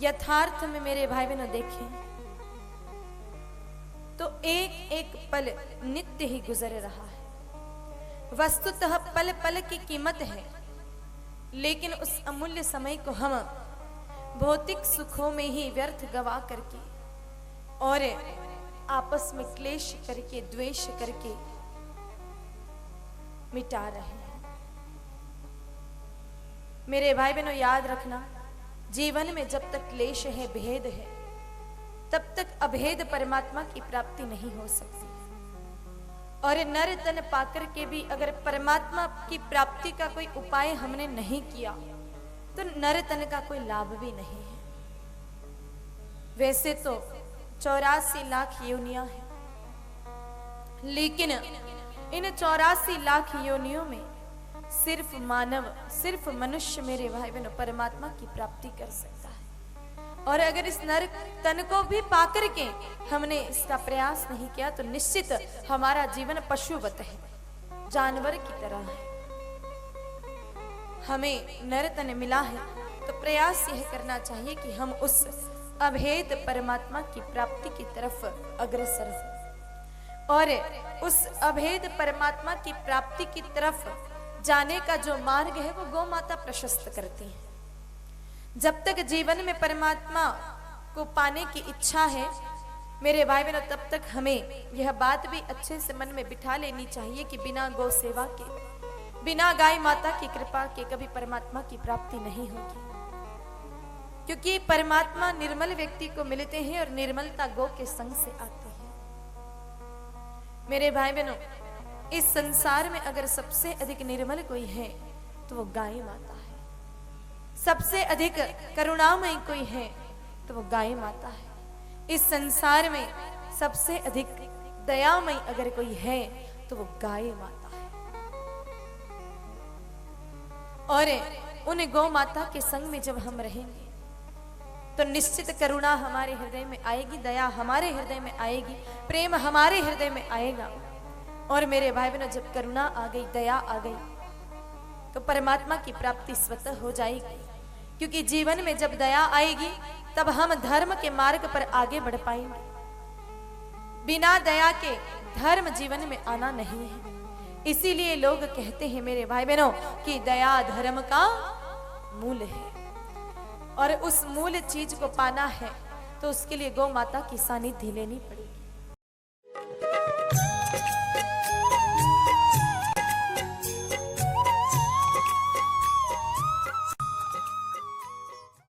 यथार्थ में मेरे भाई बहनों देखें तो एक एक पल नित्य ही गुजर रहा है। वस्तुतः पल पल की कीमत है, लेकिन उस अमूल्य समय को हम भौतिक सुखों में ही व्यर्थ गवा करके और आपस में क्लेश करके द्वेष करके मिटा रहे हैं। मेरे भाई बहनों याद रखना, जीवन में जब तक क्लेश है, भेद है, तब तक अभेद परमात्मा की प्राप्ति नहीं हो सकती। और नर तन पाकर के भी अगर परमात्मा की प्राप्ति का कोई उपाय हमने नहीं किया तो नर तन का कोई लाभ भी नहीं है। वैसे तो 84 लाख योनियां हैं, लेकिन इन 84 लाख योनियों में सिर्फ मानव, सिर्फ मनुष्य मेरे भाई बहनों परमात्मा की प्राप्ति कर सकता है। और अगर इस नर तन को भी पाकर के हमने इसका प्रयास नहीं किया तो निश्चित हमारा जीवन पशुवत है, जानवर की तरह है। हमें नर तन मिला है तो प्रयास यह करना चाहिए कि हम उस अभेद परमात्मा की प्राप्ति की तरफ अग्रसर हो। और उस अभेद परमात्मा की प्राप्ति की तरफ जाने का जो मार्ग है वो गौ माता प्रशस्त करती है। जब तक जीवन में परमात्मा को पाने की इच्छा है मेरे भाई बहनों, तब तक हमें यह बात भी अच्छे से मन में बिठा लेनी चाहिए कि बिना गौ सेवा के, बिना गाय माता की कृपा के कभी परमात्मा की प्राप्ति नहीं होगी। क्योंकि परमात्मा निर्मल व्यक्ति को मिलते हैं और निर्मलता गौ के संग से आती है। मेरे भाई बहनों, इस संसार में अगर सबसे अधिक निर्मल कोई है तो वो गाय माता है। सबसे अधिक करुणामयी कोई है तो वो गाय माता है। इस संसार में सबसे अधिक दयामयी अगर कोई है तो वो गाय माता है। और उन गौ माता के संग में जब हम रहेंगे तो निश्चित करुणा हमारे हृदय में आएगी, दया हमारे हृदय में आएगी, प्रेम हमारे हृदय में आएगा। और मेरे भाई बहनों, जब करुणा आ गई, दया आ गई तो परमात्मा की प्राप्ति स्वतः हो जाएगी। क्योंकि जीवन में जब दया आएगी तब हम धर्म के मार्ग पर आगे बढ़ पाएंगे। बिना दया के धर्म जीवन में आना नहीं है। इसीलिए लोग कहते हैं मेरे भाई बहनों कि दया धर्म का मूल है। और उस मूल चीज को पाना है तो उसके लिए गौ माता की सानिध्य लेनी पड़ेगी।